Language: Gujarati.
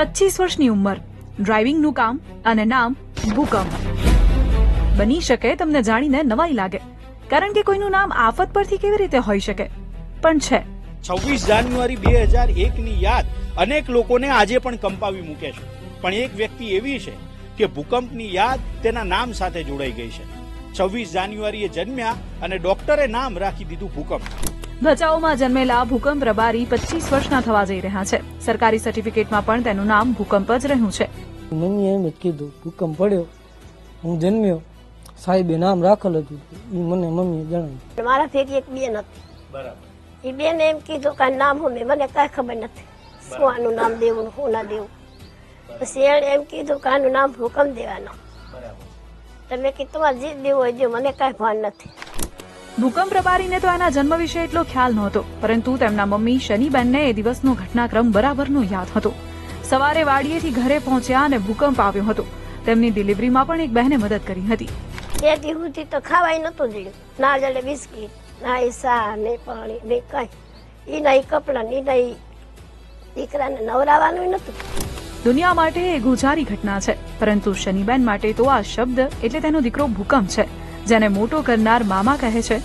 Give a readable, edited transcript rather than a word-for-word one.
25 વર્ષની ઉંમર, ડ્રાઇવિંગનું કામ અને નામ ભૂકંપ. બની શકે તમને જાણીને નવાઈ લાગે, કારણ કે કોઈનું નામ આફત પરથી કેવી રીતે હોઈ શકે, પણ છે. 26 જાન્યુઆરી 2001ની યાદ અનેક લોકોને આજે પણ કંપાવી મૂકે છે, પણ એક વ્યક્તિ એવી છે કે ભૂકંપની યાદ તેના નામ સાથે જોડાઈ ગઈ છે. 26 જાન્યુઆરીએ જન્મ્યા અને ડોક્ટરે નામ રાખી દીધું ભૂકંપ. ભચાઉમાં જન્મેલા ભૂકંપ રબારી 25 વર્ષના થવા જઈ રહ્યા છે. સરકારી સર્ટિફિકેટમાં પણ તેનું નામ ભૂકંપ જ રહ્યું છે. મમ્મીએ એમ જ કીધું, ભૂકંપ પડ્યો, હું જન્મ્યો, સાહેબે નામ રાખેલ હતું, એ મને મમ્મીએ જણાવ્યું. મારા ફેરી એક બેન હતી, બરાબર. એ બેન એમ કીધું કે નામ હું મને કાંઈ ખબર નથી શું આનું નામ દેવું શું ના દેવું. પછી એણે એમ કીધું કે આનું નામ ભૂકંપ દેવાનું. તમે કીધું તમારે જે દેવું હોય દે, મને કાંઈ ભાન નથી. ભૂકંપ રબારીને તો એના જન્મ વિશે એટલો ખ્યાલ નહોતો, પરંતુ તેમના મમ્મી શનીબેનને એ દિવસનો ઘટનાક્રમ બરાબરનો યાદ હતો. સવારે વાડીએથી ઘરે પહોંચ્યા અને ભૂકંપ આવ્યો હતો. તેમની ડિલિવરીમાં પણ એક બહેને મદદ કરી હતી. તે દી સુધી તો ખાવાય નતું જોયું, ના જડે બિસ્કીટ, ના એ ચા, ને પાણી, ને કાંઈ. એ નહીં કપડાં, ને નહીં દીકરાને નવરાવાનું નતું. દુનિયા માટે એ ગુજારી ઘટના છે, પરંતુ શનીબેન માટે તો આ શબ્દ એટલે તેનો દીકરો ભૂકંપ છે, જેને મોટો કરનાર મામા કહે છે